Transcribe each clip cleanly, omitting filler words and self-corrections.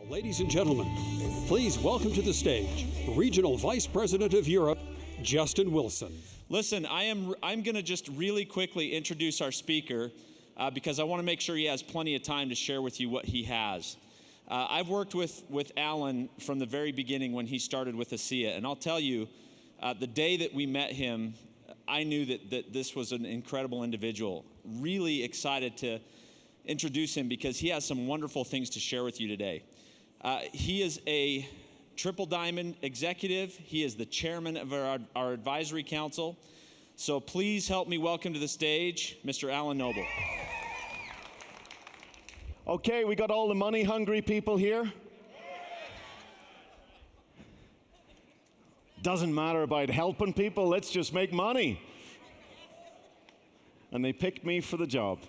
Ladies and gentlemen, please welcome to the stage Regional Vice President of Europe, Justin Wilson. Listen, I'm going to just really quickly introduce our speaker because I want to make sure he has plenty of time to share with you what he has. I've worked with Alan from the very beginning when he started with ASEA, and I'll tell you, the day that we met him, I knew that this was an incredible individual. Really excited to introduce him because he has some wonderful things to share with you today. He is a triple diamond executive. He is the chairman of our advisory council. So please help me welcome to the stage, Mr. Alan Noble. Okay, we got all the money-hungry people here. Doesn't matter about helping people, let's just make money. And they picked me for the job.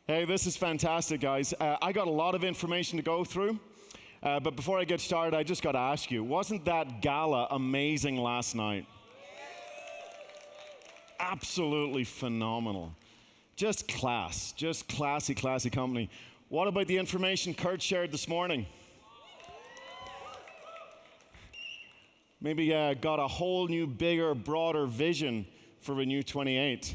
Hey, this is fantastic, guys. I got a lot of information to go through, but before I get started, I just got to ask you, wasn't that gala amazing last night? Absolutely phenomenal. Just class, just classy company. What about the information Kurt shared this morning? Maybe got a whole new, bigger, broader vision for Renew 28.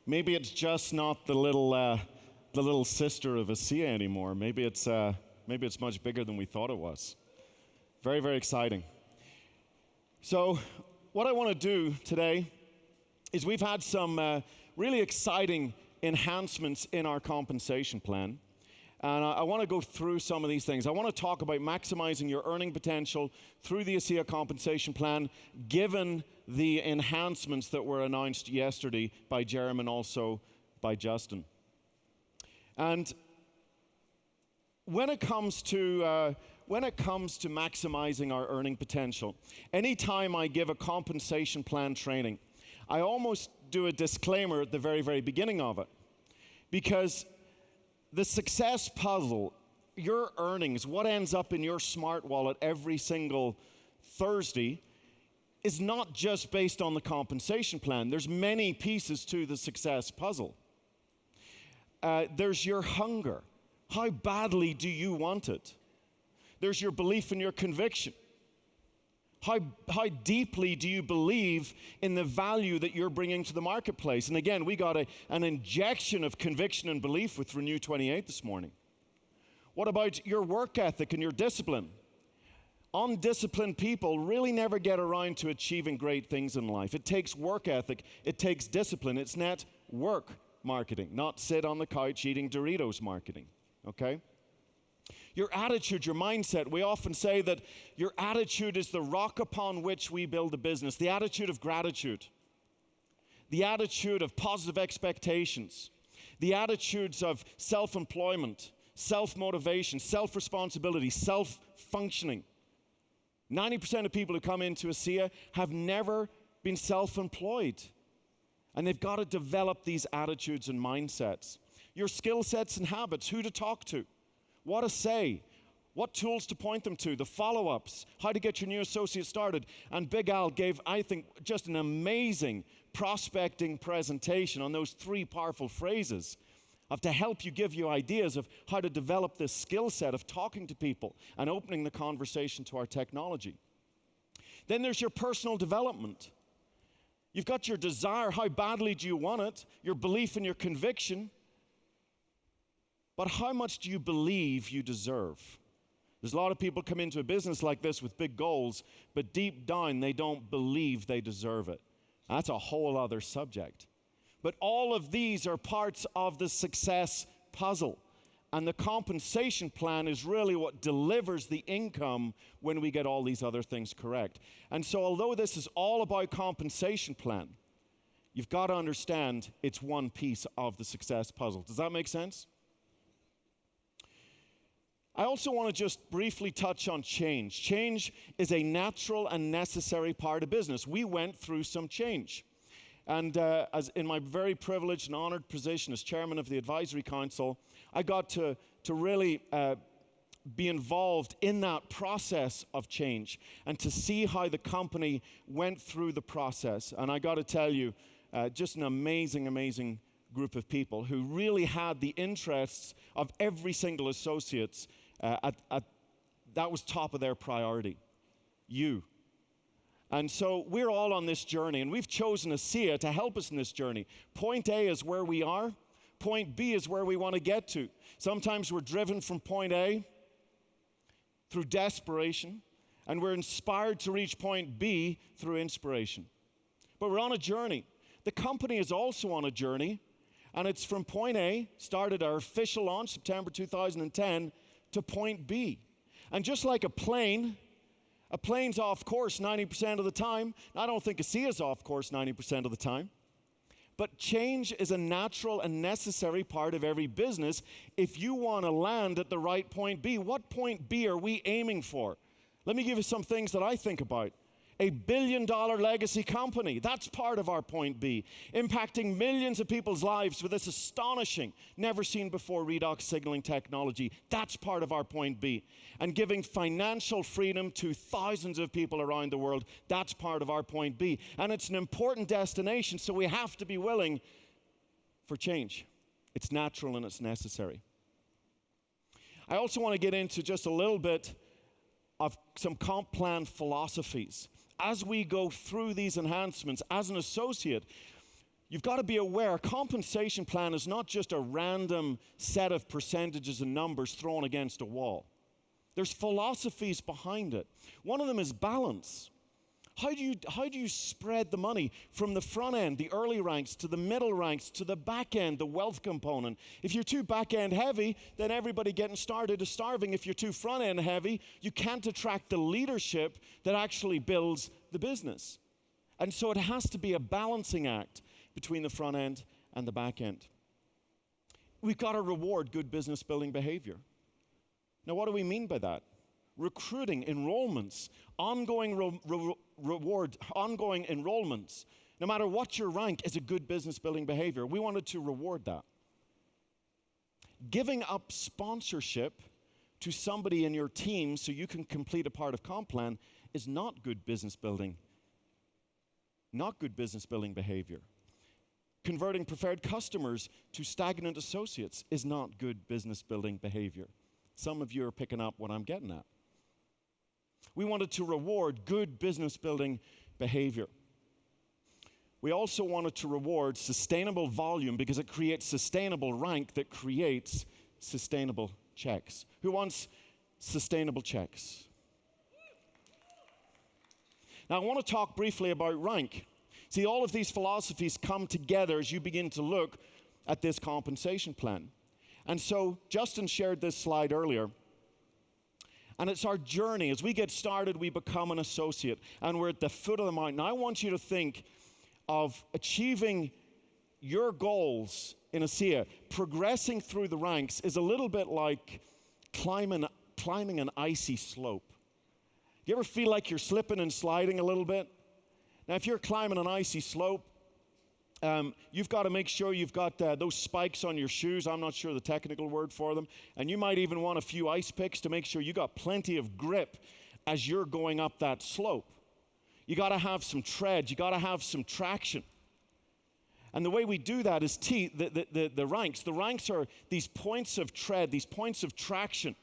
Maybe it's just not the little sister of ASEA anymore. Maybe it's much bigger than we thought it was. Very, very exciting. So what I want to do today is we've had some really exciting enhancements in our compensation plan. And I want to go through some of these things. I want to talk about maximizing your earning potential through the ASEA compensation plan, given the enhancements that were announced yesterday by Jeremy and also by Justin. And when it comes to maximizing our earning potential, anytime I give a compensation plan training, I almost do a disclaimer at the very, very beginning of it. Because the success puzzle, your earnings, what ends up in your smart wallet every single Thursday, is not just based on the compensation plan. There's many pieces to the success puzzle. There's your hunger. How badly do you want it? There's your belief and your conviction. How deeply do you believe in the value that you're bringing to the marketplace? And again, we got an injection of conviction and belief with Renew 28 this morning. What about your work ethic and your discipline? Undisciplined people really never get around to achieving great things in life. It takes work ethic. It takes discipline. It's not work marketing, not sit on the couch eating Doritos marketing, okay? Your attitude, your mindset. We often say that your attitude is the rock upon which we build a business. The attitude of gratitude. The attitude of positive expectations. The attitudes of self-employment, self-motivation, self-responsibility, self-functioning. 90% of people who come into ASEA have never been self-employed. And they've got to develop these attitudes and mindsets. Your skill sets and habits, who to talk to, what to say, what tools to point them to, the follow-ups, how to get your new associate started. And Big Al gave, I think, just an amazing prospecting presentation on those three powerful phrases to help you, give you ideas of how to develop this skill set of talking to people and opening the conversation to our technology. Then there's your personal development. You've got your desire, how badly do you want it, your belief and your conviction, but how much do you believe you deserve? There's a lot of people come into a business like this with big goals, but deep down they don't believe they deserve it. That's a whole other subject. But all of these are parts of the success puzzle. And the compensation plan is really what delivers the income when we get all these other things correct. And so although this is all about compensation plan, you've got to understand it's one piece of the success puzzle. Does that make sense? I also want to just briefly touch on change. Change is a natural and necessary part of business. We went through some change. And as in my very privileged and honored position as chairman of the advisory council, I got to really be involved in that process of change and to see how the company went through the process. And I got to tell you, just an amazing, amazing group of people who really had the interests of every single associate That was top of their priority. You. And so we're all on this journey, and we've chosen ASEA to help us in this journey. Point A is where we are. Point B is where we want to get to. Sometimes we're driven from point A through desperation, and we're inspired to reach point B through inspiration. But we're on a journey. The company is also on a journey, and it's from point A, started our official launch September 2010, to point B. And just like a plane's off course 90% of the time. I don't think ASEA's off course 90% of the time. But change is a natural and necessary part of every business if you want to land at the right point B. What point B are we aiming for? Let me give you some things that I think about. A billion-dollar legacy company, that's part of our point B. Impacting millions of people's lives with this astonishing, never-seen-before redox signaling technology, that's part of our point B. And giving financial freedom to thousands of people around the world, that's part of our point B. And it's an important destination, so we have to be willing for change. It's natural and it's necessary. I also want to get into just a little bit of some comp plan philosophies. As we go through these enhancements, as an associate, you've got to be aware a compensation plan is not just a random set of percentages and numbers thrown against a wall. There's philosophies behind it. One of them is balance. How do you spread the money from the front end, the early ranks, to the middle ranks, to the back end, the wealth component? If you're too back end heavy, then everybody getting started is starving. If you're too front end heavy, you can't attract the leadership that actually builds the business. And so it has to be a balancing act between the front end and the back end. We've got to reward good business building behavior. Now, what do we mean by that? Recruiting, enrollments, ongoing reward, ongoing enrollments, no matter what your rank, is a good business building behavior. We wanted to reward that. Giving up sponsorship to somebody in your team so you can complete a part of comp plan is not good business building. Not good business building behavior. Converting preferred customers to stagnant associates is not good business building behavior. Some of you are picking up what I'm getting at. We wanted to reward good business building behavior. We also wanted to reward sustainable volume because it creates sustainable rank that creates sustainable checks. Who wants sustainable checks? Now, I want to talk briefly about rank. See, all of these philosophies come together as you begin to look at this compensation plan. And so Justin shared this slide earlier. And it's our journey. As we get started, we become an associate. And we're at the foot of the mountain. I want you to think of achieving your goals in ASEA. Progressing through the ranks is a little bit like climbing an icy slope. You ever feel like you're slipping and sliding a little bit? Now, if you're climbing an icy slope, you've got to make sure you've got those spikes on your shoes. I'm not sure the technical word for them. And you might even want a few ice picks to make sure you got plenty of grip as you're going up that slope. You got to have some tread. You got to have some traction. And the way we do that is the ranks. The ranks are these points of tread, these points of traction,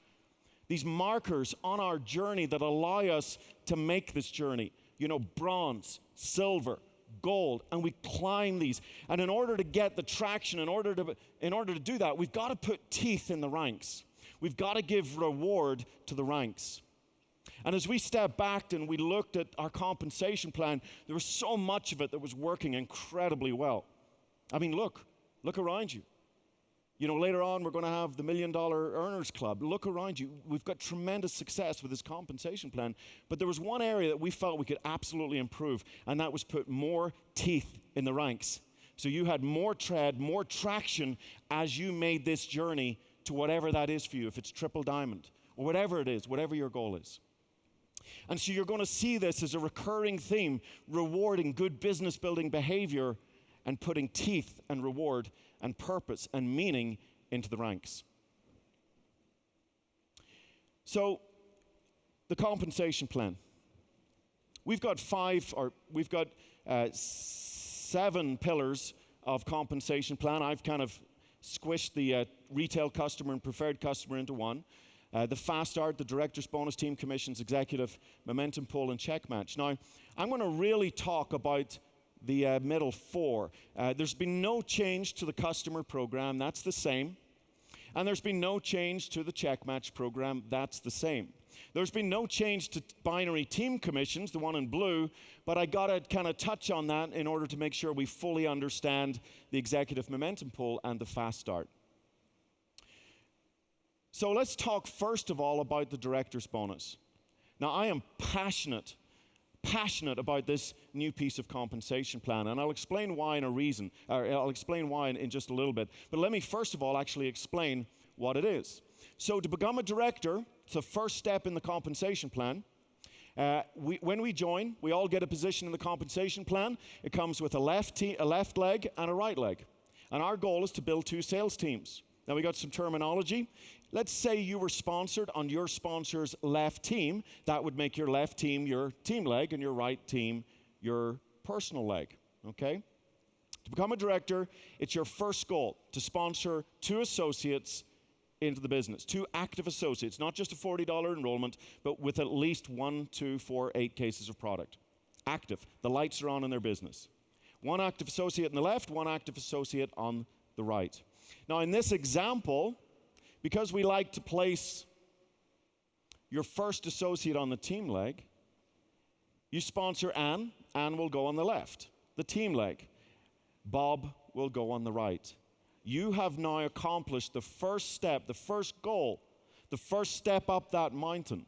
these markers on our journey that allow us to make this journey. You know, bronze, silver, gold, and we climb these. And in order to get the traction, in order to do that, we've got to put teeth in the ranks. We've got to give reward to the ranks. And as we stepped back and we looked at our compensation plan, there was so much of it that was working incredibly well. I mean, look around you. You know, later on, we're going to have the $1 Million Earners Club. Look around you. We've got tremendous success with this compensation plan. But there was one area that we felt we could absolutely improve, and that was put more teeth in the ranks. So you had more tread, more traction as you made this journey to whatever that is for you, if it's triple diamond or whatever it is, whatever your goal is. And so you're going to see this as a recurring theme, rewarding good business building behavior and putting teeth and reward and purpose and meaning into the ranks. So, the compensation plan. We've got 7 pillars of compensation plan. I've kind of squished the retail customer and preferred customer into one. The fast start, the director's bonus, team commissions, executive momentum pull, and check match. Now, I'm going to really talk about the middle four. There's been no change to the customer program. That's the same. And there's been no change to the check match program. That's the same. There's been no change to binary team commissions, the one in blue, but I got to kind of touch on that in order to make sure we fully understand the executive momentum pull and the fast start. So let's talk first of all about the director's bonus. Now, I am passionate about this new piece of compensation plan, and I'll explain why I'll explain why in just a little bit. But let me first of all actually explain what it is. So to become a director, it's the first step in the compensation plan. When we join, we all get a position in the compensation plan. It comes with a left leg and a right leg. And our goal is to build 2 sales teams. Now we got some terminology. Let's say you were sponsored on your sponsor's left team. That would make your left team your team leg and your right team your personal leg, okay? To become a director, it's your first goal to sponsor 2 associates into the business, 2 active associates, not just a $40 enrollment, but with at least 1, 2, 4, 8 cases of product. Active, the lights are on in their business. 1 active associate on the left, 1 active associate on the right. Now in this example, because we like to place your first associate on the team leg, you sponsor Anne. Anne will go on the left, the team leg. Bob will go on the right. You have now accomplished the first step, the first goal, the first step up that mountain.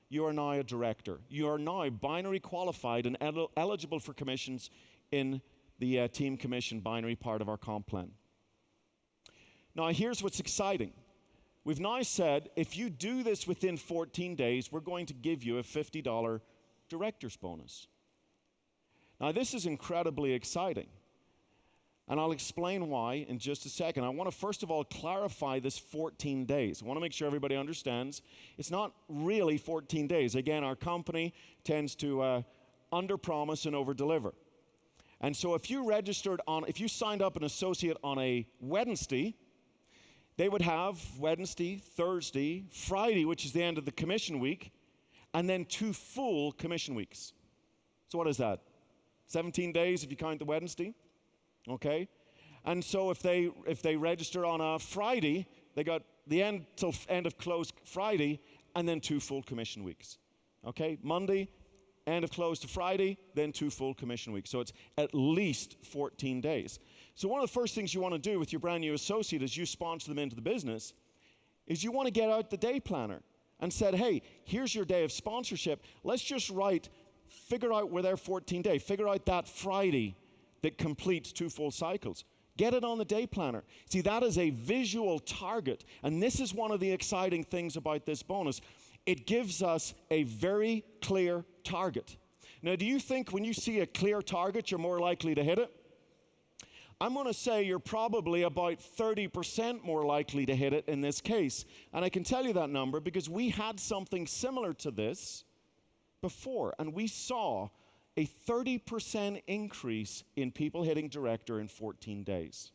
You are now a director. You are now binary qualified and eligible for commissions in the team commission binary part of our comp plan. Now here's what's exciting. We've now said, if you do this within 14 days, we're going to give you a $50 director's bonus. Now this is incredibly exciting. And I'll explain why in just a second. I want to first of all clarify this 14 days. I want to make sure everybody understands it's not really 14 days. Again, our company tends to under-promise and over-deliver. And so if you signed up an associate on a Wednesday, they would have Wednesday, Thursday, Friday, which is the end of the commission week, and then 2 full commission weeks. So what is that? 17 days if you count the Wednesday? Okay? And so if they register on a Friday, they got the end till end of close Friday, and then 2 full commission weeks. Okay? Monday, end of close to Friday, then 2 full commission weeks. So it's at least 14 days. So one of the first things you want to do with your brand new associate as you sponsor them into the business is you want to get out the day planner and said, hey, here's your day of sponsorship. Let's just figure out where their 14 day, figure out that Friday that completes 2 full cycles. Get it on the day planner. See, that is a visual target. And this is one of the exciting things about this bonus. It gives us a very clear target. Now, do you think when you see a clear target, you're more likely to hit it? I'm going to say you're probably about 30% more likely to hit it in this case. And I can tell you that number because we had something similar to this before, and we saw a 30% increase in people hitting director in 14 days.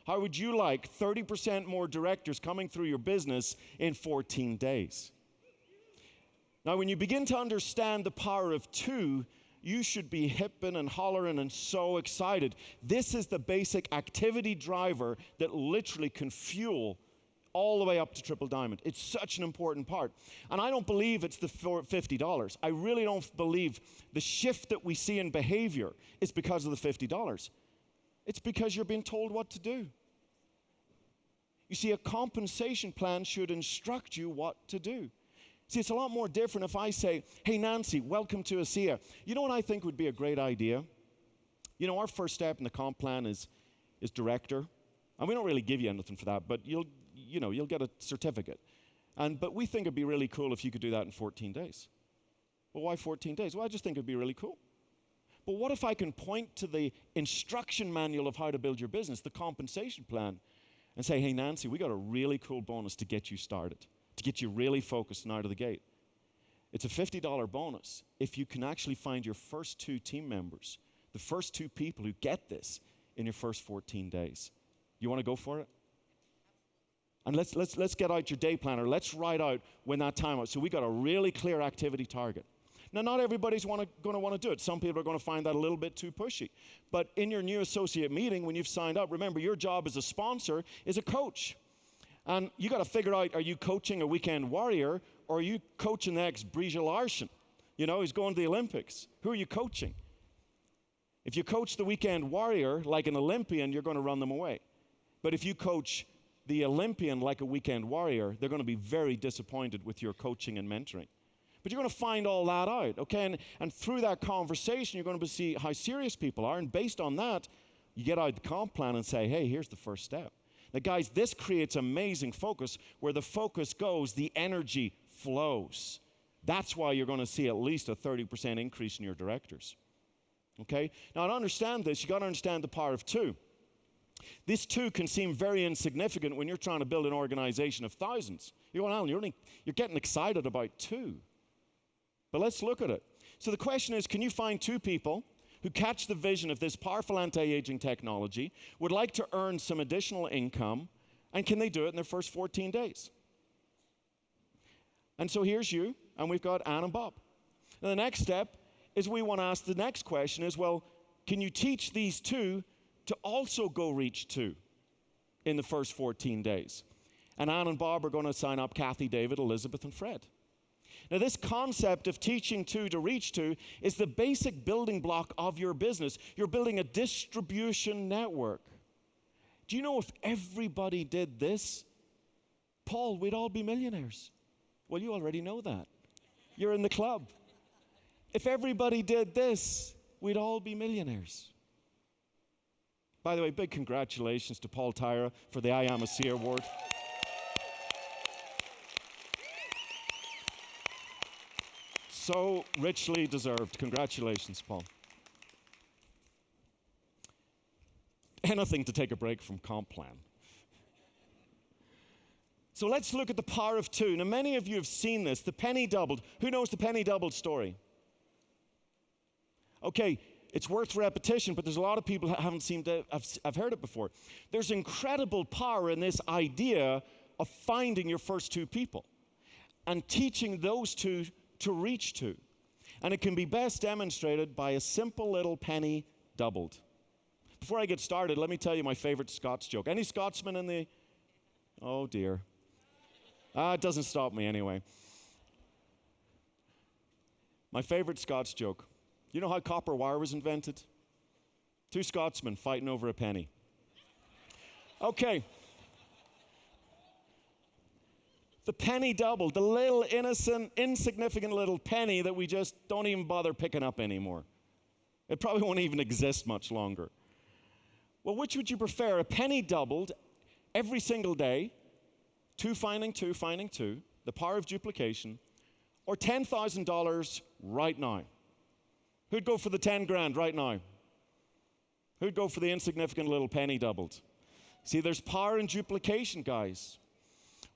How would you like 30% more directors coming through your business in 14 days? Now, when you begin to understand the power of 2, you should be hipping and hollering and so excited. This is the basic activity driver that literally can fuel all the way up to Triple Diamond. It's such an important part. And I don't believe it's the $50. I really don't believe the shift that we see in behavior is because of the $50. It's because you're being told what to do. You see, a compensation plan should instruct you what to do. See, it's a lot more different if I say, hey, Nancy, welcome to ASEA. You know what I think would be a great idea? You know, our first step in the comp plan is director. And we don't really give you anything for that, but you'll get a certificate. But we think it'd be really cool if you could do that in 14 days. Well, why 14 days? Well, I just think it'd be really cool. But what if I can point to the instruction manual of how to build your business, the compensation plan, and say, hey, Nancy, we got a really cool bonus to get you started, to get you really focused and out of the gate. It's a $50 bonus if you can actually find your first 2 team members, the first 2 people who get this in your first 14 days. You want to go for it? And let's get out your day planner. Let's write out when that time out. So we got a really clear activity target. Now, not everybody's going to want to do it. Some people are going to find that a little bit too pushy. But in your new associate meeting, when you've signed up, remember your job as a sponsor is a coach. And you got to figure out, are you coaching a weekend warrior or are you coaching the next Brie Larson? You know, he's going to the Olympics. Who are you coaching? If you coach the weekend warrior like an Olympian, you're going to run them away. But if you coach the Olympian like a weekend warrior, they're going to be very disappointed with your coaching and mentoring. But you're going to find all that out, okay? And through that conversation, you're going to see how serious people are. And based on that, you get out the comp plan and say, hey, here's the first step. Now, guys, this creates amazing focus. Where the focus goes, the energy flows. That's why you're going to see at least a 30% increase in your directors, okay? Now, to understand this, you got to understand the power of two. This two can seem very insignificant when you're trying to build an organization of thousands. You're going, Alan, you're getting excited about two. But let's look at it. So the question is, can you find two people who catch the vision of this powerful anti-aging technology, would like to earn some additional income, and can they do it in their first 14 days? And so here's you, and we've got Ann and Bob. Now the next step is we want to ask the next question is, well, can you teach these two to also go reach two in the first 14 days? And Ann and Bob are going to sign up Kathy, David, Elizabeth, and Fred. Now, this concept of teaching two to reach two is the basic building block of your business. You're building a distribution network. Do you know if everybody did this, Paul, we'd all be millionaires? Well, you already know that. You're in the club. If everybody did this, we'd all be millionaires. By the way, big congratulations to Paul Tyra for the I Am ASEA award. So richly deserved. Congratulations, Paul. Anything to take a break from comp plan. So let's look at the power of two. Now, many of you have seen this. The penny doubled. Who knows the penny doubled story? Okay, it's worth repetition, but there's a lot of people that haven't seemed to have heard it before. There's incredible power in this idea of finding your first two people and teaching those two to reach two. And it can be best demonstrated by a simple little penny doubled. Before I get started, let me tell you my favorite Scots joke. Any Scotsmen in the... Oh, dear. It doesn't stop me anyway. My favorite Scots joke. You know how copper wire was invented? Two Scotsmen fighting over a penny. Okay. The penny doubled, the little innocent, insignificant little penny that we just don't even bother picking up anymore. It probably won't even exist much longer. Well, which would you prefer? A penny doubled every single day, two finding two, the power of duplication, or $10,000 right now? Who'd go for the 10 grand right now? Who'd go for the insignificant little penny doubled? See, there's power in duplication, guys.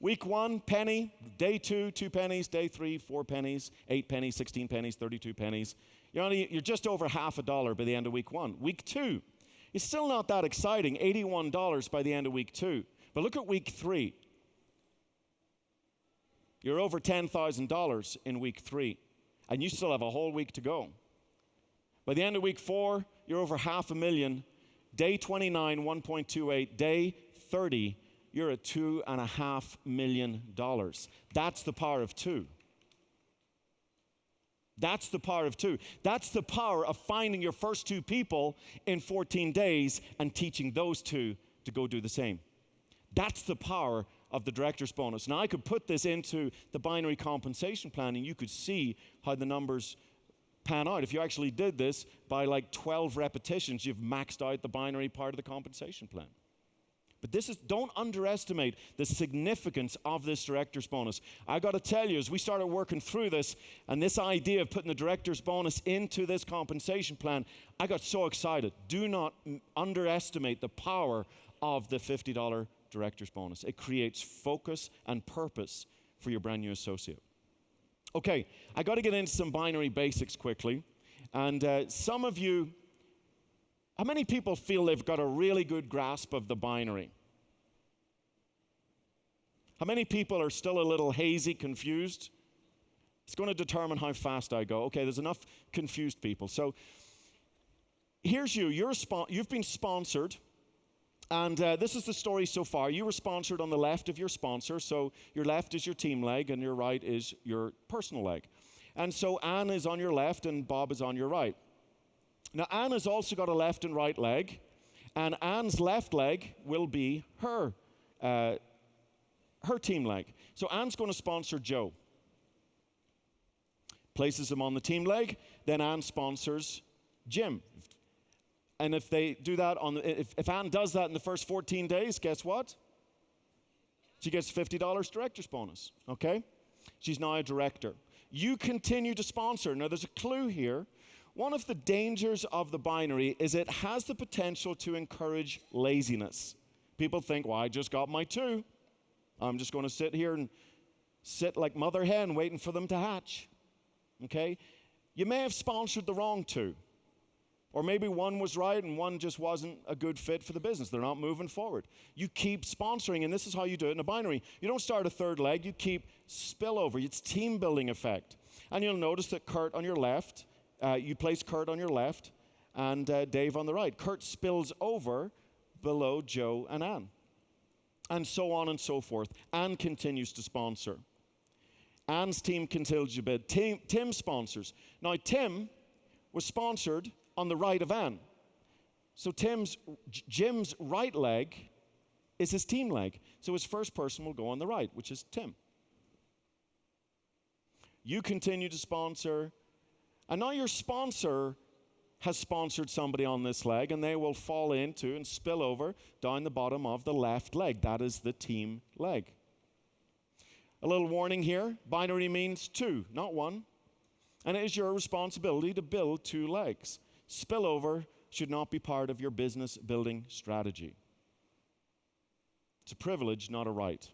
Week 1, penny. Day 2, 2 pennies. Day 3, 4 pennies. 8 pennies, 16 pennies, 32 pennies. You're just over $50 by the end of week 1. Week 2, it's still not that exciting. $81 by the end of week 2. But look at week 3. You're over $10,000 in week 3. And you still have a whole week to go. By the end of week 4, you're over $500,000. Day 29, 1.28. Day 30, you're at $2.5 million. That's the power of two. That's the power of two. That's the power of finding your first two people in 14 days and teaching those two to go do the same. That's the power of the director's bonus. Now, I could put this into the binary compensation plan, and you could see how the numbers pan out. If you actually did this by like 12 repetitions, you've maxed out the binary part of the compensation plan. But don't underestimate the significance of this director's bonus. I got to tell you, as we started working through this, and this idea of putting the director's bonus into this compensation plan, I got so excited. Do not underestimate the power of the $50 director's bonus. It creates focus and purpose for your brand new associate. Okay, I got to get into some binary basics quickly. And some of you, how many people feel they've got a really good grasp of the binary? How many people are still a little hazy, confused? It's going to determine how fast I go. Okay, there's enough confused people. So here's you. You've been sponsored. And this is the story so far. You were sponsored on the left of your sponsor. So your left is your team leg and your right is your personal leg. And so Anne is on your left and Bob is on your right. Now Anne has also got a left and right leg. And Anne's left leg will be her team leg. So Anne's going to sponsor Joe. Places him on the team leg. Then Anne sponsors Jim. And if they do that if Anne does that in the first 14 days, guess what? She gets $50 director's bonus, okay? She's now a director. You continue to sponsor. Now there's a clue here. One of the dangers of the binary is it has the potential to encourage laziness. People think, well, I just got my 2. I'm just going to sit here and sit like mother hen waiting for them to hatch, okay? You may have sponsored the wrong 2. Or maybe one was right and one just wasn't a good fit for the business. They're not moving forward. You keep sponsoring, and this is how you do it in a binary. You don't start a third leg, you keep spillover. It's team building effect. And you'll notice that Kurt on your left, you place Kurt on your left and Dave on the right. Kurt spills over below Joe and Anne. And so on and so forth. Anne continues to sponsor. Anne's team continues to bid. Tim sponsors. Now Tim was sponsored on the right of Anne. So Jim's right leg is his team leg. So his first person will go on the right, which is Tim. You continue to sponsor, and now your sponsor has sponsored somebody on this leg, and they will fall into and spill over down the bottom of the left leg. That is the team leg. A little warning here, binary means 2, not 1. And it is your responsibility to build 2 legs. Spillover should not be part of your business building strategy. It's a privilege, not a right.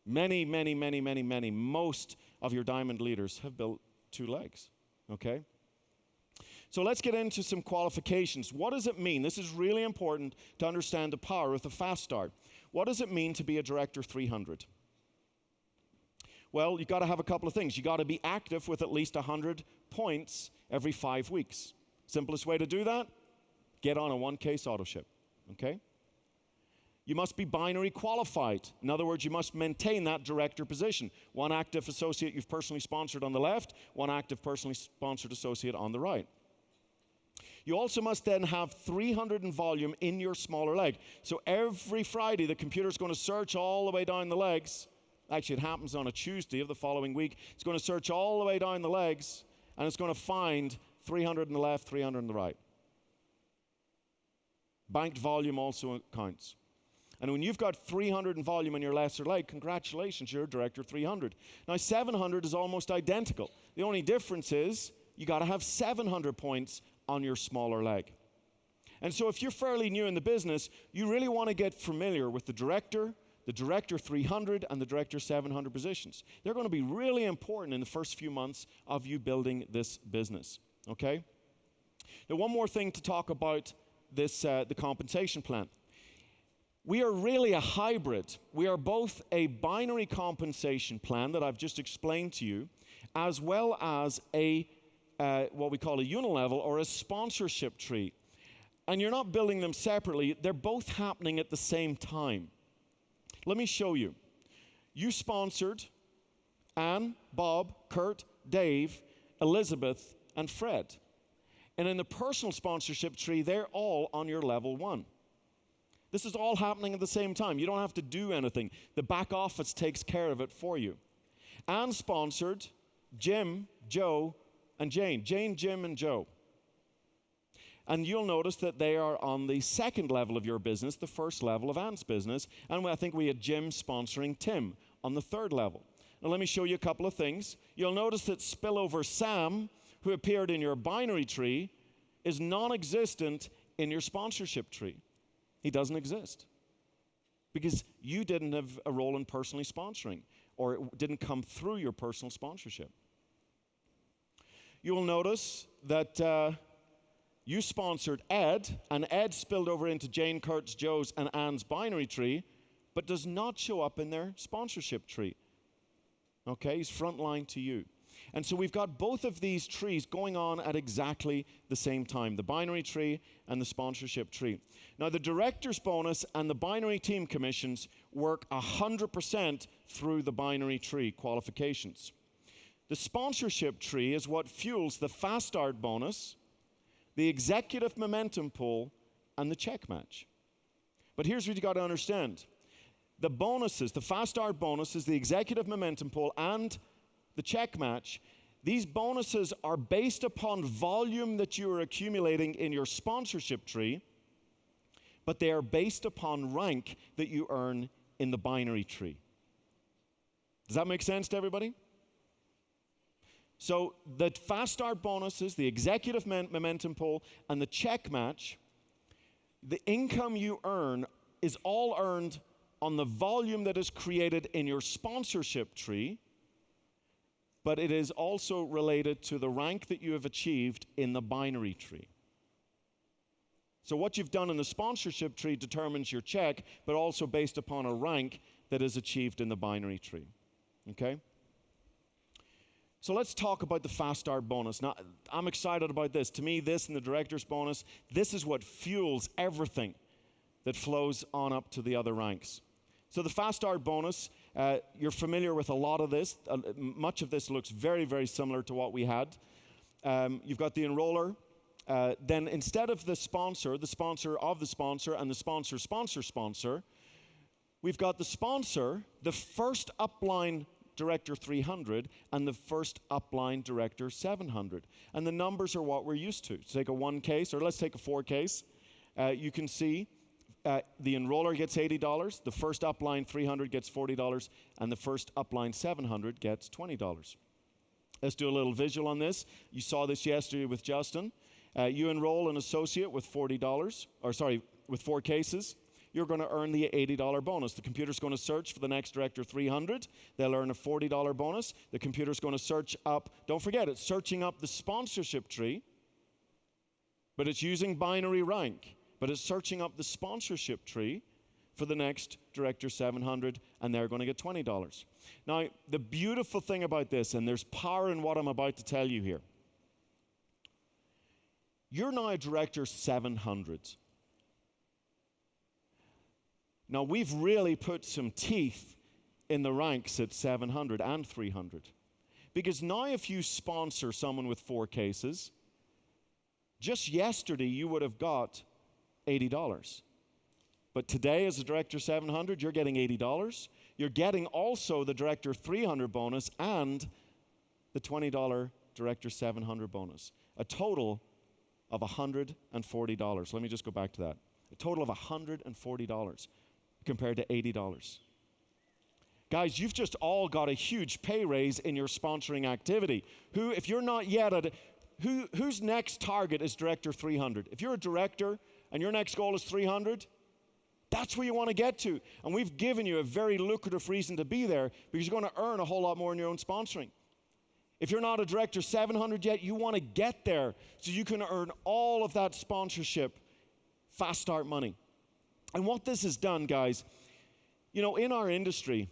Most of your diamond leaders have built 2 legs, okay? So let's get into some qualifications. What does it mean? This is really important to understand the power with a fast start. What does it mean to be a Director 300? Well, you've got to have a couple of things. You've got to be active with at least 100 points every 5 weeks. Simplest way to do that, get on a 1-case auto ship, okay? You must be binary qualified. In other words, you must maintain that director position. 1 active associate you've personally sponsored on the left, 1 active personally sponsored associate on the right. You also must then have 300 in volume in your smaller leg. So every Friday, the computer's going to search all the way down the legs. Actually, it happens on a Tuesday of the following week. It's going to search all the way down the legs, and it's going to find 300 on the left, 300 on the right. Banked volume also counts. And when you've got 300 in volume in your lesser leg, congratulations, you're a Director 300. Now, 700 is almost identical. The only difference is you got to have 700 points on your smaller leg. And so if you're fairly new in the business, you really want to get familiar with the Director 300, and the Director 700 positions. They're going to be really important in the first few months of you building this business, okay? Now, one more thing to talk about this, the compensation plan. We are really a hybrid. We are both a binary compensation plan that I've just explained to you, as well as a what we call a Unilevel or a sponsorship tree. And you're not building them separately. They're both happening at the same time. Let me show you. You sponsored Anne, Bob, Kurt, Dave, Elizabeth, and Fred. And in the personal sponsorship tree, they're all on your level 1. This is all happening at the same time. You don't have to do anything. The back office takes care of it for you. Anne sponsored Jim, Joe, and Jane. Jane, Jim, and Joe. And you'll notice that they are on the 2nd level of your business, the 1st level of Anne's business. And I think we had Jim sponsoring Tim on the 3rd level. Now let me show you a couple of things. You'll notice that Spillover Sam, who appeared in your binary tree, is non-existent in your sponsorship tree. He doesn't exist. Because you didn't have a role in personally sponsoring, or it didn't come through your personal sponsorship. You'll notice that you sponsored Ed, and Ed spilled over into Jane, Kurt's, Joe's, and Anne's binary tree, but does not show up in their sponsorship tree. Okay, he's frontline to you. And so we've got both of these trees going on at exactly the same time, the binary tree and the sponsorship tree. Now, the director's bonus and the binary team commissions work 100% through the binary tree qualifications. The sponsorship tree is what fuels the fast start bonus, the executive momentum pool, and the check match. But here's what you got to understand. The bonuses, the fast start bonuses, the executive momentum pool, and the check match, these bonuses are based upon volume that you are accumulating in your sponsorship tree, but they are based upon rank that you earn in the binary tree. Does that make sense to everybody? So the fast start bonuses, the executive momentum pool, and the check match, the income you earn is all earned on the volume that is created in your sponsorship tree, but it is also related to the rank that you have achieved in the binary tree. So what you've done in the sponsorship tree determines your check, but also based upon a rank that is achieved in the binary tree. Okay? So let's talk about the fast start bonus. Now, I'm excited about this. To me, this and the director's bonus, this is what fuels everything that flows on up to the other ranks. So the fast start bonus, you're familiar with a lot of this. Much of this looks very, very similar to what we had. You've got the enroller. Then instead of the sponsor of the sponsor, and the sponsor, we've got the sponsor, the first upline director 300, and the first upline director 700. And the numbers are what we're used to. So take a 1 case, or let's take a 4 case. You can see the enroller gets $80, the first upline 300 gets $40, and the first upline 700 gets $20. Let's do a little visual on this. You saw this yesterday with Justin. You enroll an associate with with 4 cases. You're going to earn the $80 bonus. The computer's going to search for the next director 300. They'll earn a $40 bonus. The computer's going to search up, don't forget, it's searching up the sponsorship tree, but it's using binary rank. But it's searching up the sponsorship tree for the next director 700, and they're going to get $20. Now, the beautiful thing about this, and there's power in what I'm about to tell you here, you're now a director 700. Now, we've really put some teeth in the ranks at 700 and 300. Because now if you sponsor someone with 4 cases, just yesterday you would have got $80. But today as a director 700, you're getting $80. You're getting also the director 300 bonus and the $20 director 700 bonus. A total of $140. Let me just go back to that. A total of $140 compared to $80. Guys, you've just all got a huge pay raise in your sponsoring activity. If you're not yet at it, whose next target is director 300? If you're a director and your next goal is 300, that's where you want to get to. And we've given you a very lucrative reason to be there because you're going to earn a whole lot more in your own sponsoring. If you're not a director 700 yet, you want to get there so you can earn all of that sponsorship fast start money. And what this has done, guys, in our industry,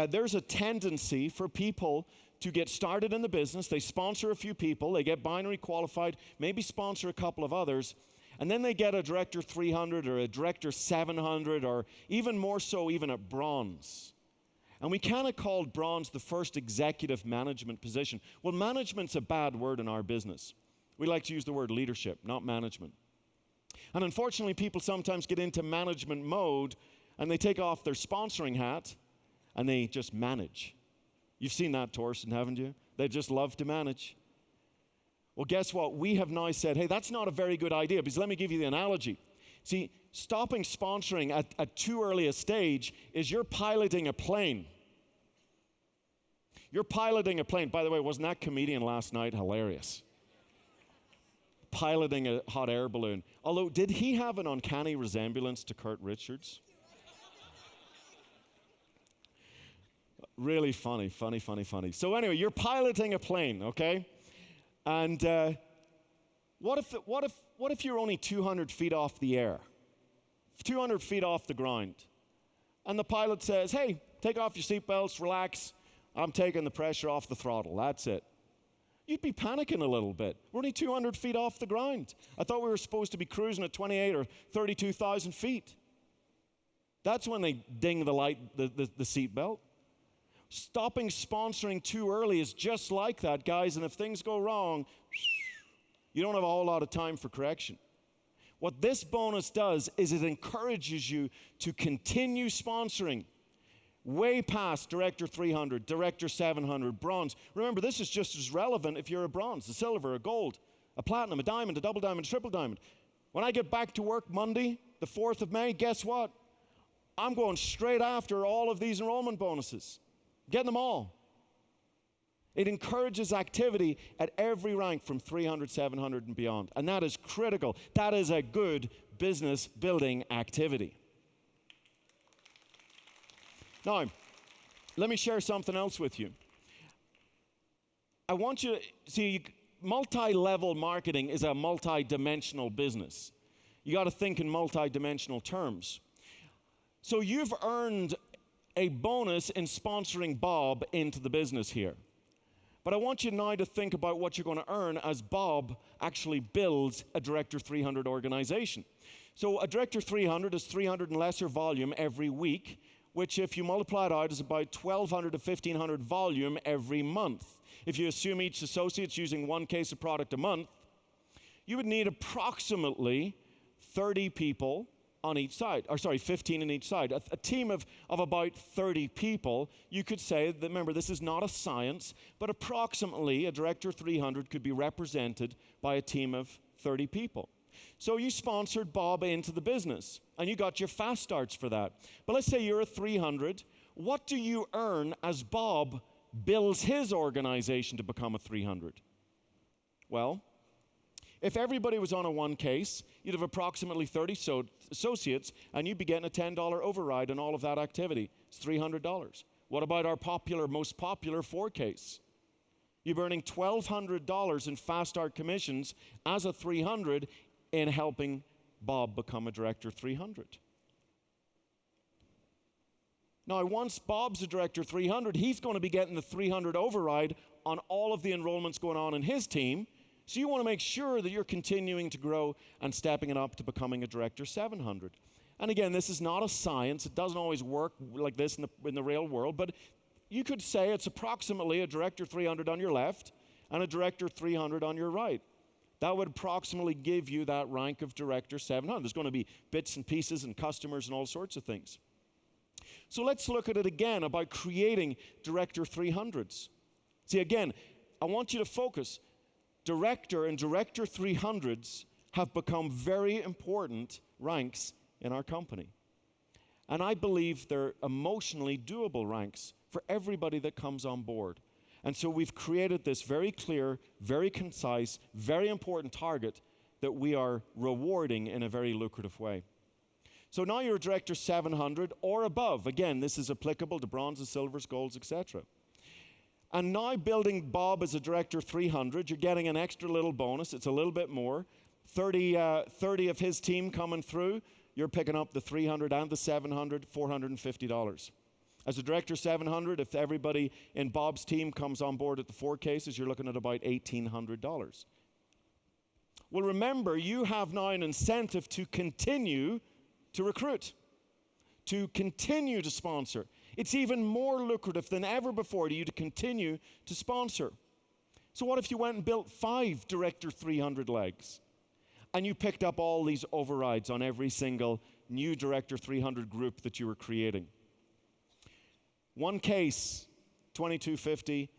there's a tendency for people to get started in the business. They sponsor a few people, they get binary qualified, maybe sponsor a couple of others, and then they get a director 300 or a director 700 or even more so even at bronze. And we kind of called bronze the first executive management position. Well, management's a bad word in our business. We like to use the word leadership, not management. And unfortunately, people sometimes get into management mode and they take off their sponsoring hat and they just manage. You've seen that, Torsten, haven't you? They just love to manage. Well, guess what? We have now said, hey, that's not a very good idea, because let me give you the analogy. See, stopping sponsoring at too early a stage is you're piloting a plane. You're piloting a plane. By the way, wasn't that comedian last night hilarious? Piloting a hot air balloon. Although, did he have an uncanny resemblance to Kurt Richards? Really funny. So anyway, you're piloting a plane, okay? And what if you're only 200 feet off the air, 200 feet off the ground, And the pilot says, hey, take off your seatbelts, relax. I'm taking the pressure off the throttle. That's it. You'd be panicking a little bit. We're only 200 feet off the ground. I thought we were supposed to be cruising at 28 or 32,000 feet. That's when they ding the seatbelt. Stopping sponsoring too early is just like that, guys. And if things go wrong, you don't have a whole lot of time for correction. What this bonus does is it encourages you to continue sponsoring way past Director 300, Director 700, Bronze. Remember, this is just as relevant if you're a Bronze, a Silver, a Gold, a Platinum, a Diamond, a Double Diamond, a Triple Diamond. When I get back to work Monday, the 4th of May, guess what? I'm going straight after all of these enrollment bonuses. Getting them all. It encourages activity at every rank from 300, 700, and beyond. And that is critical. That is a good business building activity. Now, let me share something else with you. I want you to see, multi-level marketing is a multi-dimensional business. You got to think in multi-dimensional terms. So you've earned a bonus in sponsoring Bob into the business here. But I want you now to think about what you're going to earn as Bob actually builds a Director 300 organization. So a Director 300 is 300 and lesser volume every week, which if you multiply it out is about 1,200 to 1,500 volume every month. If you assume each associate's using one case of product a month, you would need approximately 30 people on each side, 15 on each side. A team of about 30 people, you could say that, remember, this is not a science, but approximately a Director 300 could be represented by a team of 30 people. So you sponsored Bob into the business, and you got your fast starts for that. But let's say you're a 300. What do you earn as Bob builds his organization to become a 300? Well, if everybody was on a one case, you'd have approximately 30 associates, and you'd be getting a $10 override on all of that activity. It's $300. What about our most popular 4 case? You're earning $1,200 in fast start commissions as a 300 in helping Bob become a Director 300. Now, once Bob's a Director 300, he's going to be getting the 300 override on all of the enrollments going on in his team. So you want to make sure that you're continuing to grow and stepping it up to becoming a Director 700. And again, this is not a science. It doesn't always work like this in the real world, but you could say it's approximately a Director 300 on your left and a Director 300 on your right. That would approximately give you that rank of Director 700. There's going to be bits and pieces and customers and all sorts of things. So let's look at it again about creating Director 300s. See, again, I want you to focus. Director and Director 300s have become very important ranks in our company. And I believe they're emotionally doable ranks for everybody that comes on board. And so we've created this very clear, very concise, very important target that we are rewarding in a very lucrative way. So now you're a Director 700 or above. Again, this is applicable to bronzes, silvers, golds, etc. And now building Bob as a Director 300, you're getting an extra little bonus. It's a little bit more. 30 of his team coming through, you're picking up the 300 and the 700, $450. As a Director 700, if everybody in Bob's team comes on board at the 4 cases, you're looking at about $1,800. Well, remember, you have now an incentive to continue to recruit, to continue to sponsor. It's even more lucrative than ever before to you to continue to sponsor. So what if you went and built 5 Director 300 legs and you picked up all these overrides on every single new Director 300 group that you were creating? 1 case, $2,250.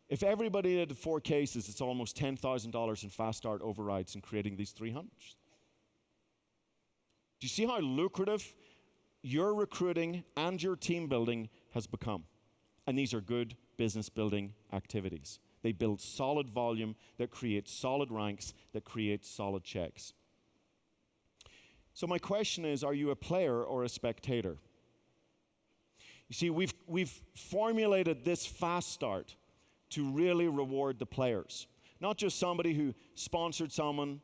If everybody did 4 cases, it's almost $10,000 in fast start overrides in creating these 300s. Do you see how lucrative your recruiting and your team building has become? And these are good business building activities. They build solid volume that creates solid ranks, that creates solid checks. So my question is, are you a player or a spectator? You see, we've formulated this fast start to really reward the players. Not just somebody who sponsored someone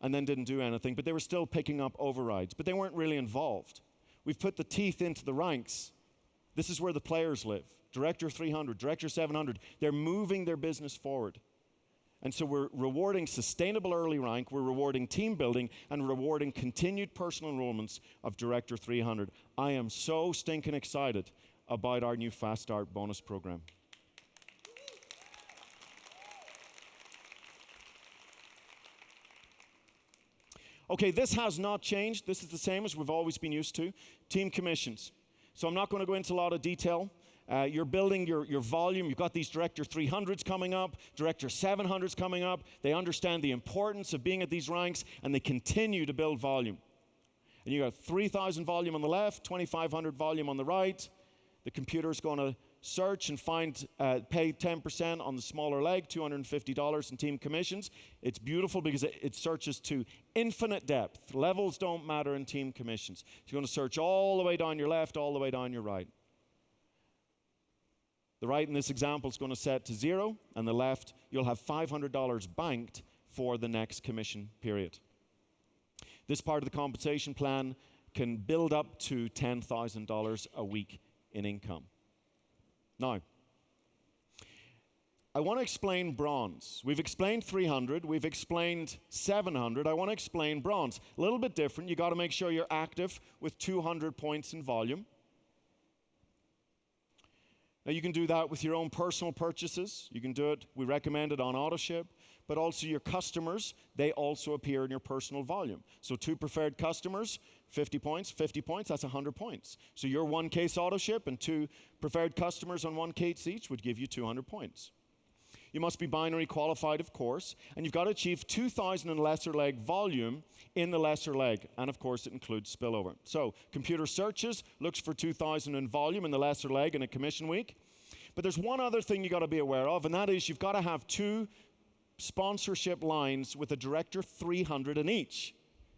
and then didn't do anything, but they were still picking up overrides, but they weren't really involved. We've put the teeth into the ranks. This is where the players live. Director 300, Director 700. They're moving their business forward. And so we're rewarding sustainable early rank, we're rewarding team building, and rewarding continued personal enrollments of Director 300. I am so stinking excited about our new Fast Start bonus program. Okay, this has not changed. This is the same as we've always been used to. Team commissions. So I'm not going to go into a lot of detail. You're building your volume. You've got these Director 300s coming up, Director 700s coming up. They understand the importance of being at these ranks, and they continue to build volume. And you got 3,000 volume on the left, 2,500 volume on the right. The computer's going to search and pay 10% on the smaller leg, $250 in team commissions. It's beautiful because it searches to infinite depth. Levels don't matter in team commissions. So you're going to search all the way down your left, all the way down your right. The right in this example is going to set to 0, and the left, you'll have $500 banked for the next commission period. This part of the compensation plan can build up to $10,000 a week in income. Now, I want to explain bronze. We've explained 300, we've explained 700. I want to explain bronze. A little bit different. You got to make sure you're active with 200 points in volume. Now, you can do that with your own personal purchases. You can do it, we recommend it on AutoShip, but also your customers, they also appear in your personal volume. So 2 preferred customers, 50 points, that's 100 points. So your 1 case AutoShip and 2 preferred customers on 1 case each would give you 200 points. You must be binary qualified, of course, and you've got to achieve 2,000 in lesser leg volume in the lesser leg, and of course it includes spillover. So computer searches, looks for 2,000 in volume in the lesser leg in a commission week. But there's one other thing you got to be aware of, and that is you've got to have 2 sponsorship lines with a Director 300 in each.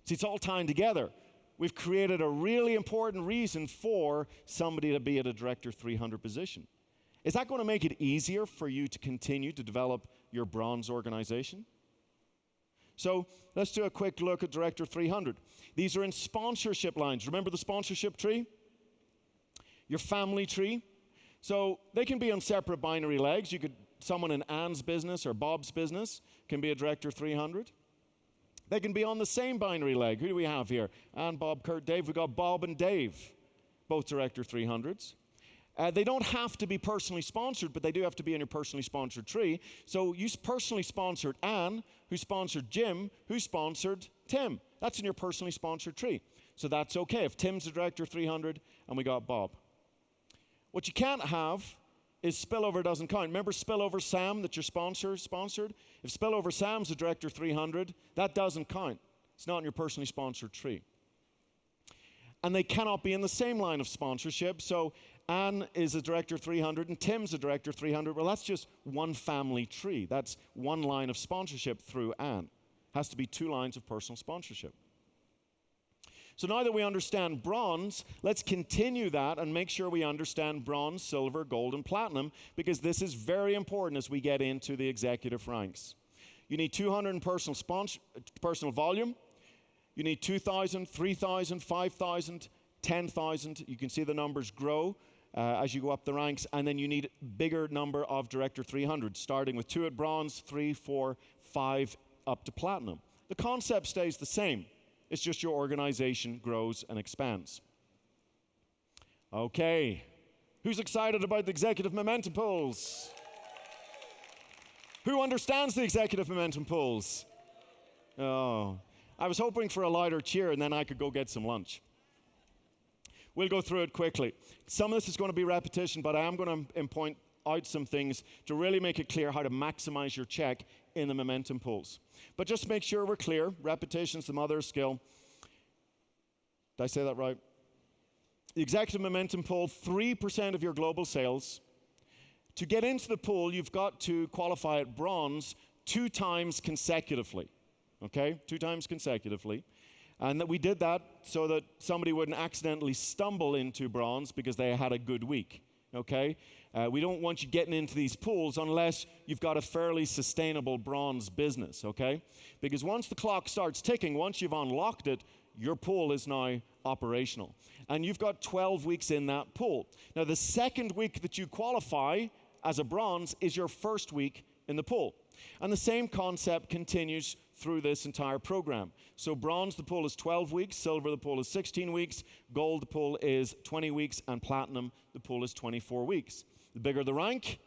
See, it's all tying together. We've created a really important reason for somebody to be at a Director 300 position. Is that going to make it easier for you to continue to develop your bronze organization? So let's do a quick look at Director 300. These are in sponsorship lines. Remember the sponsorship tree? Your family tree. So they can be on separate binary legs. Someone in Anne's business or Bob's business can be a Director 300. They can be on the same binary leg. Who do we have here? Anne, Bob, Kurt, Dave. We've got Bob and Dave, both Director 300s. They don't have to be personally sponsored, but they do have to be in your personally sponsored tree. So you personally sponsored Anne, who sponsored Jim, who sponsored Tim. That's in your personally sponsored tree. So that's okay if Tim's a Director 300 and we got Bob. What you can't have is spillover doesn't count. Remember spillover Sam that your sponsor sponsored? If spillover Sam's a Director 300, that doesn't count. It's not in your personally sponsored tree. And they cannot be in the same line of sponsorship. So Anne is a Director 300 and Tim's a Director 300. Well, that's just one family tree. That's one line of sponsorship through Anne. Has to be 2 lines of personal sponsorship. So now that we understand bronze, let's continue that and make sure we understand bronze, silver, gold, and platinum, because this is very important as we get into the executive ranks. You need 200 in personal volume. You need 2,000, 3,000, 5,000, 10,000. You can see the numbers grow as you go up the ranks. And then you need a bigger number of Director 300, starting with 2 at bronze, 3, 4, 5, up to platinum. The concept stays the same. It's just your organization grows and expands. Okay. Who's excited about the executive momentum pools? Who understands the executive momentum pools? Oh, I was hoping for a louder cheer and then I could go get some lunch. We'll go through it quickly. Some of this is going to be repetition, but I am going to point out some things to really make it clear how to maximize your check in the momentum pools. But just make sure we're clear. Repetition's the mother of skill. Did I say that right? The executive momentum pool, 3% of your global sales. To get into the pool, you've got to qualify at bronze 2 times consecutively. Okay? 2 times consecutively. And that we did that so that somebody wouldn't accidentally stumble into bronze because they had a good week. Okay? We don't want you getting into these pools unless you've got a fairly sustainable bronze business, okay? Because once the clock starts ticking, once you've unlocked it, your pool is now operational. And you've got 12 weeks in that pool. Now, the second week that you qualify as a bronze is your first week in the pool. And the same concept continues through this entire program. So bronze, the pool is 12 weeks. Silver, the pool is 16 weeks. Gold, the pool is 20 weeks. And platinum, the pool is 24 weeks. The bigger the rank,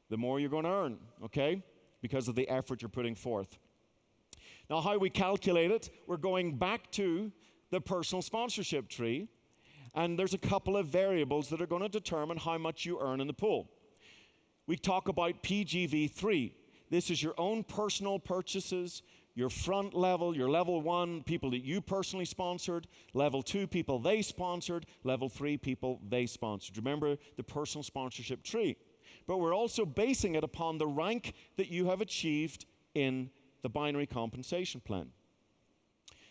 the more you're going to earn, okay? Because of the effort you're putting forth. Now, how we calculate it, we're going back to the personal sponsorship tree. And there's a couple of variables that are going to determine how much you earn in the pool. We talk about PGV3. This is your own personal purchases, your front level, your level 1, people that you personally sponsored, level 2, people they sponsored, level 3, people they sponsored. Remember the personal sponsorship tree. But we're also basing it upon the rank that you have achieved in the binary compensation plan.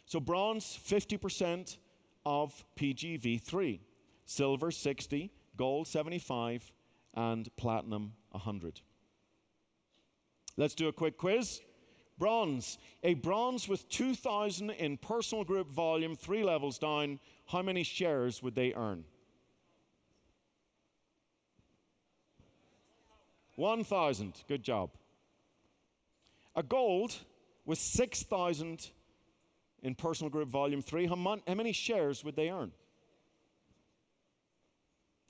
So bronze, 50% of PGV3, silver 60, gold 75, and platinum 100. Let's do a quick quiz. Bronze. A bronze with 2,000 in personal group volume, 3 levels down, how many shares would they earn? 1,000. Good job. A gold with 6,000 in personal group volume 3, how many shares would they earn?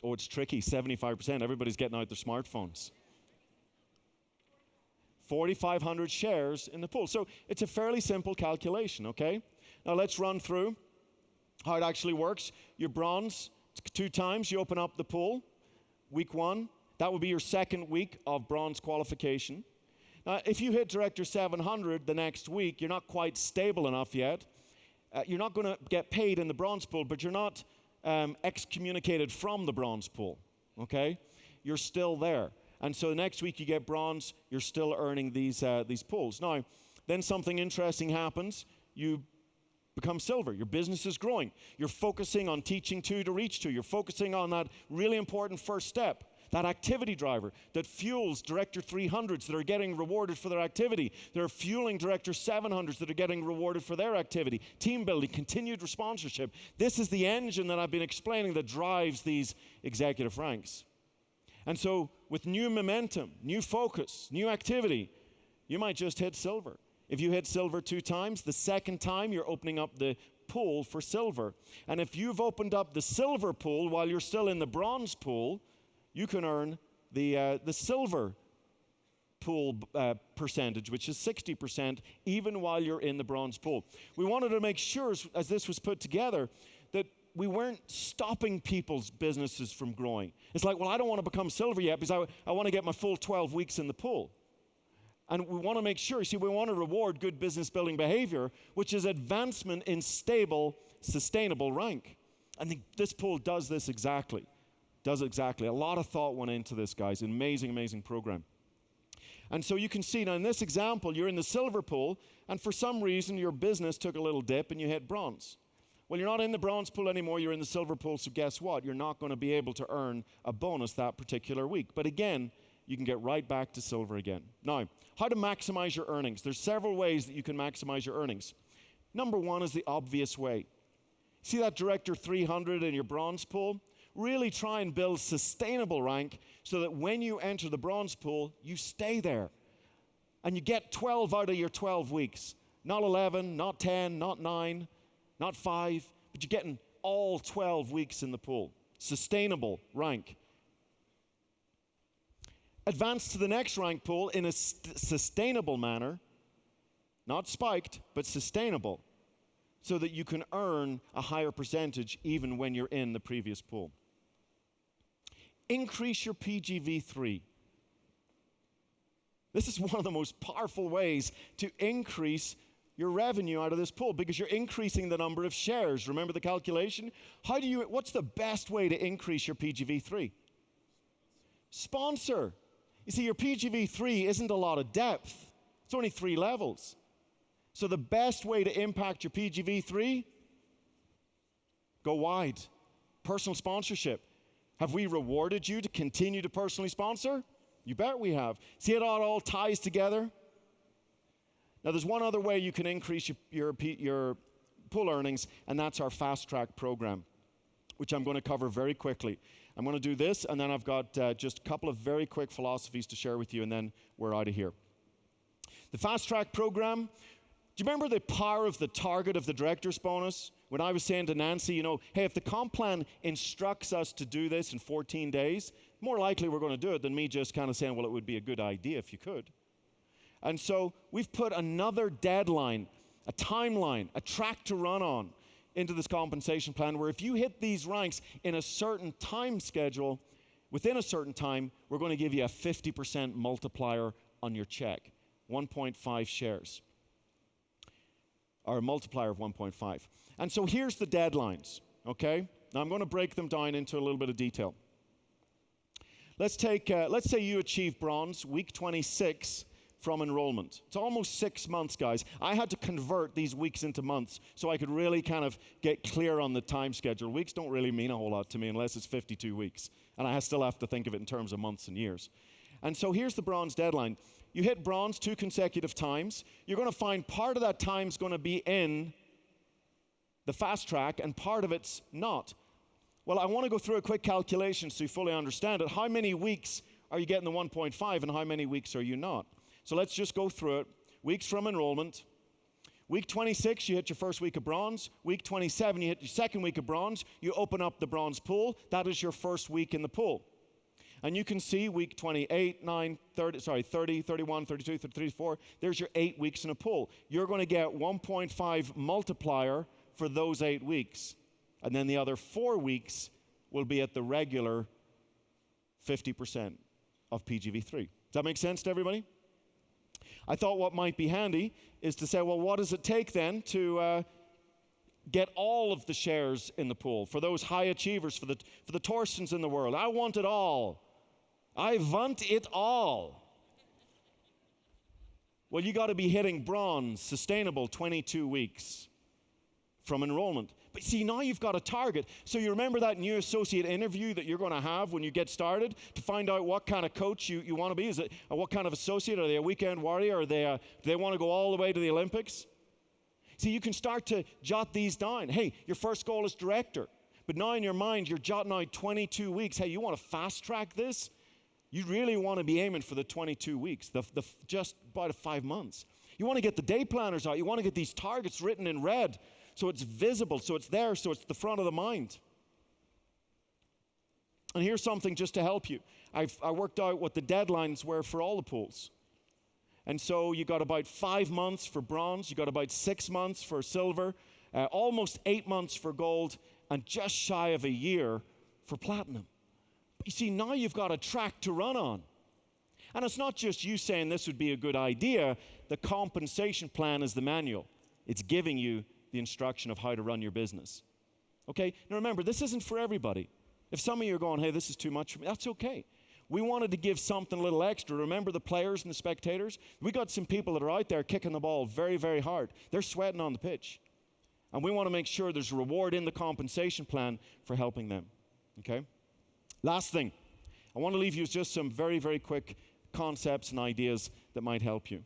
Oh, it's tricky, 75%. Everybody's getting out their smartphones. 4,500 shares in the pool. So it's a fairly simple calculation, okay? Now let's run through how it actually works. Your bronze, 2 times you open up the pool. Week 1, that would be your second week of bronze qualification. Now, if you hit Director 700 the next week, you're not quite stable enough yet. You're not going to get paid in the bronze pool, but you're not excommunicated from the bronze pool, okay? You're still there. And so the next week you get bronze, you're still earning these pools. Now, then something interesting happens. You become silver. Your business is growing. You're focusing on teaching 2 to reach 2. You're focusing on that really important first step, that activity driver that fuels Director 300s that are getting rewarded for their activity. They're fueling Director 700s that are getting rewarded for their activity. Team building, continued sponsorship. This is the engine that I've been explaining that drives these executive ranks. And so with new momentum, new focus, new activity, you might just hit silver. If you hit silver 2 times, the second time you're opening up the pool for silver. And if you've opened up the silver pool while you're still in the bronze pool, you can earn the silver pool percentage, which is 60%, even while you're in the bronze pool. We wanted to make sure, as this was put together, that we weren't stopping people's businesses from growing. It's like, well, I don't want to become silver yet because I want to get my full 12 weeks in the pool. And we want to make sure, we want to reward good business building behavior, which is advancement in stable, sustainable rank. And this pool does this exactly. A lot of thought went into this, guys. Amazing, amazing program. And so you can see now in this example, you're in the silver pool, and for some reason your business took a little dip and you hit bronze. Well, you're not in the bronze pool anymore, you're in the silver pool, so guess what? You're not going to be able to earn a bonus that particular week. But again, you can get right back to silver again. Now, how to maximize your earnings. There's several ways that you can maximize your earnings. Number 1 is the obvious way. See that Director 300 in your bronze pool? Really try and build sustainable rank so that when you enter the bronze pool, you stay there. And you get 12 out of your 12 weeks. Not 11, not 10, not 9, not 5, but you're getting all 12 weeks in the pool. Sustainable rank. Advance to the next rank pool in a sustainable manner, not spiked, but sustainable, so that you can earn a higher percentage even when you're in the previous pool. Increase your PGV3. This is one of the most powerful ways to increase your revenue out of this pool because you're increasing the number of shares. Remember the calculation? What's the best way to increase your PGV3? Sponsor. You see, your PGV3 isn't a lot of depth. It's only 3 levels. So the best way to impact your PGV3, go wide. Personal sponsorship. Have we rewarded you to continue to personally sponsor? You bet we have. See how it all ties together? Now there's one other way you can increase your pool earnings, and that's our fast track program, which I'm going to cover very quickly. I'm going to do this, and then I've got just a couple of very quick philosophies to share with you, and then we're out of here. The fast track program, do you remember the power of the target of the director's bonus? When I was saying to Nancy, hey, if the comp plan instructs us to do this in 14 days, more likely we're going to do it than me just kind of saying, well, it would be a good idea if you could. And so we've put another deadline, a timeline, a track to run on into this compensation plan where if you hit these ranks in a certain time schedule, within a certain time, we're going to give you a 50% multiplier on your check, 1.5 shares, or a multiplier of 1.5. And so here's the deadlines, okay? Now I'm going to break them down into a little bit of detail. Let's say you achieve bronze, week 26 from enrollment. It's almost 6 months, guys. I had to convert these weeks into months so I could really kind of get clear on the time schedule. Weeks don't really mean a whole lot to me unless it's 52 weeks. And I still have to think of it in terms of months and years. And so here's the bronze deadline. You hit bronze 2 consecutive times. You're going to find part of that time's going to be in the fast track and part of it's not. Well, I want to go through a quick calculation so you fully understand it. How many weeks are you getting the 1.5 and how many weeks are you not? So let's just go through it. Weeks from enrollment. Week 26, you hit your first week of bronze. Week 27, you hit your second week of bronze. You open up the bronze pool. That is your first week in the pool. And you can see week 28, 30, 31, 32, 34, there's your 8 weeks in a pool. You're going to get 1.5 multiplier for those 8 weeks. And then the other 4 weeks will be at the regular 50% of PGV3. Does that make sense to everybody? I thought what might be handy is to say, well, what does it take then to get all of the shares in the pool for those high achievers, for the Torstens in the world? I want it all. I want it all. Well, you got to be hitting bronze, sustainable 22 weeks from enrollment. But see, now you've got a target. So you remember that new associate interview that you're going to have when you get started to find out what kind of coach you want to be? Is it what kind of associate? Are they a weekend warrior? Are they do they want to go all the way to the Olympics? See, you can start to jot these down. Hey, your first goal is director. But now in your mind, you're jotting out 22 weeks. Hey, you want to fast track this? You really want to be aiming for the 22 weeks, just about 5 months. You want to get the day planners out. You want to get these targets written in red so it's visible, so it's there, so it's the front of the mind. And here's something just to help you. I worked out what the deadlines were for all the pools. And so you got about 5 months for bronze, you got about 6 months for silver, almost 8 months for gold, and just shy of a year for platinum. But you see, now you've got a track to run on. And it's not just you saying this would be a good idea. The compensation plan is the manual. It's giving you the instruction of how to run your business. Okay? Now remember, this isn't for everybody. If some of you are going, hey, this is too much for me, that's okay. We wanted to give something a little extra. Remember the players and the spectators? We got some people that are out there kicking the ball very, very hard. They're sweating on the pitch. And we want to make sure there's a reward in the compensation plan for helping them. Okay? Last thing. I want to leave you with just some very, very quick concepts and ideas that might help you.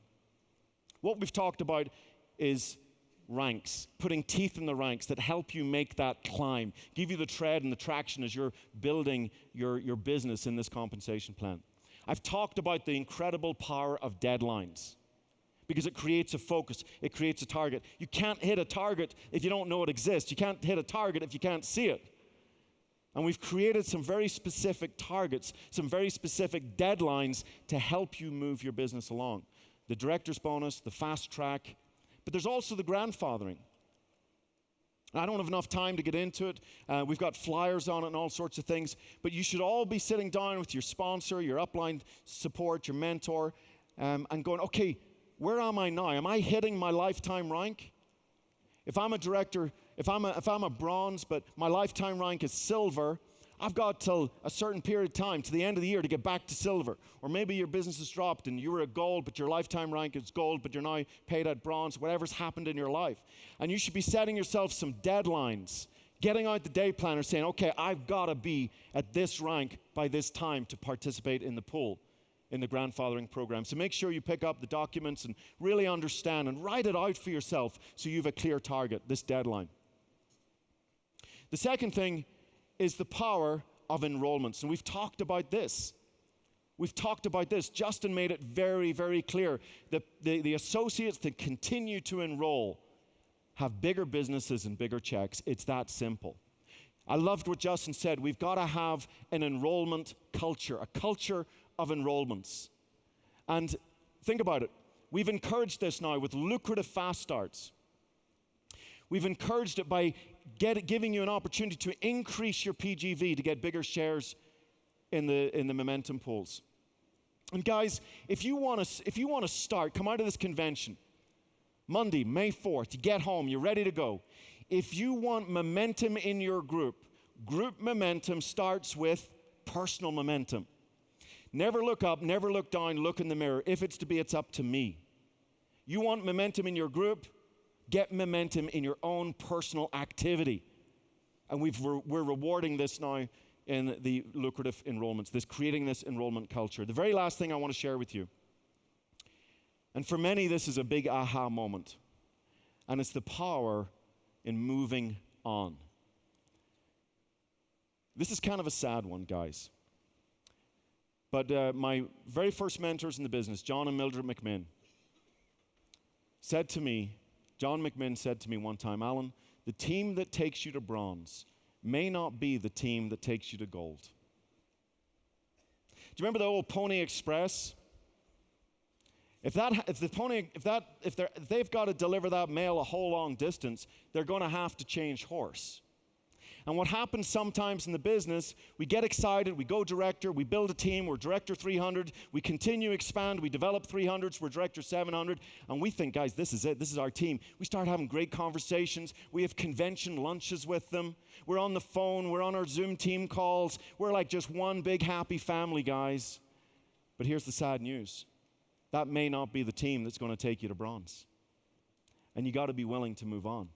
What we've talked about is ranks, putting teeth in the ranks that help you make that climb, give you the tread and the traction as you're building your business in this compensation plan. I've talked about the incredible power of deadlines because it creates a focus, it creates a target. You can't hit a target if you don't know it exists. You can't hit a target if you can't see it. And we've created some very specific targets, some very specific deadlines to help you move your business along. The director's bonus, the fast track, but there's also the grandfathering. I don't have enough time to get into it. We've got flyers on it and all sorts of things. But you should all be sitting down with your sponsor, your upline support, your mentor, and going, okay, where am I now? Am I hitting my lifetime rank? If I'm a director, if I'm a bronze, but my lifetime rank is silver, I've got till a certain period of time, to the end of the year, to get back to silver. Or maybe your business has dropped and you were at gold, but your lifetime rank is gold, but you're now paid at bronze, whatever's happened in your life. And you should be setting yourself some deadlines, getting out the day planner, saying, okay, I've got to be at this rank by this time to participate in the pool in the grandfathering program. So make sure you pick up the documents and really understand and write it out for yourself so you have a clear target, this deadline. The second thing is the power of enrollments. And we've talked about this. Justin made it very, very clear that the associates that continue to enroll have bigger businesses and bigger checks. It's that simple. I loved what Justin said. We've got to have an enrollment culture, a culture of enrollments. And think about it. We've encouraged this now with lucrative fast starts. We've encouraged it by giving you an opportunity to increase your PGV to get bigger shares in the momentum pools. And guys, if you want to start, come out of this convention, Monday, May 4th, you get home, you're ready to go. If you want momentum in your group momentum starts with personal momentum. Never look up, never look down, look in the mirror. If it's to be, it's up to me. You want momentum in your group? Get momentum in your own personal activity. And we're rewarding this now in the lucrative enrollments, creating this enrollment culture. The very last thing I want to share with you, and for many this is a big aha moment, and it's the power in moving on. This is kind of a sad one, guys. But my very first mentors in the business, John and Mildred McMinn, John McMinn said to me one time, Alan, the team that takes you to bronze may not be the team that takes you to gold. Do you remember the old Pony Express? If they've got to deliver that mail a whole long distance, they're going to have to change horse. And what happens sometimes in the business, we get excited, we go director, we build a team, we're director 300, we continue to expand, we develop 300s, we're director 700, and we think, guys, this is it, this is our team. We start having great conversations, we have convention lunches with them, we're on the phone, we're on our Zoom team calls, we're like just one big happy family, guys. But here's the sad news. That may not be the team that's going to take you to bronze. And you got to be willing to move on.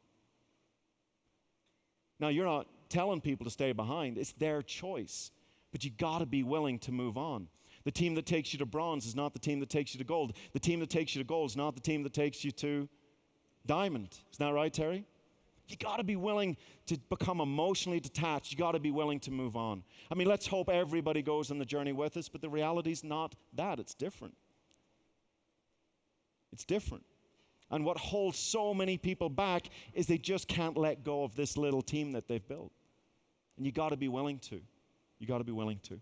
Now, you're not telling people to stay behind. It's their choice. But you got to be willing to move on. The team that takes you to bronze is not the team that takes you to gold. The team that takes you to gold is not the team that takes you to diamond. Isn't that right, Terry? You got to be willing to become emotionally detached. You got to be willing to move on. I mean, let's hope everybody goes on the journey with us, but the reality's not that. It's different. It's different. And what holds so many people back is they just can't let go of this little team that they've built. And you got to be willing to. You got to be willing to.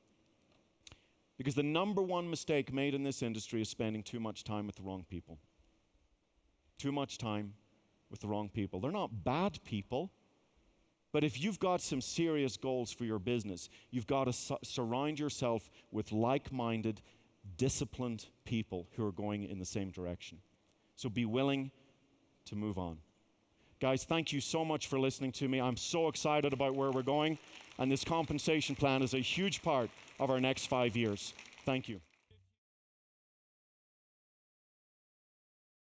Because the number one mistake made in this industry is spending too much time with the wrong people. Too much time with the wrong people. They're not bad people, but if you've got some serious goals for your business, you've got to surround yourself with like-minded, disciplined people who are going in the same direction. So be willing to move on. Guys, thank you so much for listening to me. I'm so excited about where we're going, and this compensation plan is a huge part of our next 5 years. Thank you.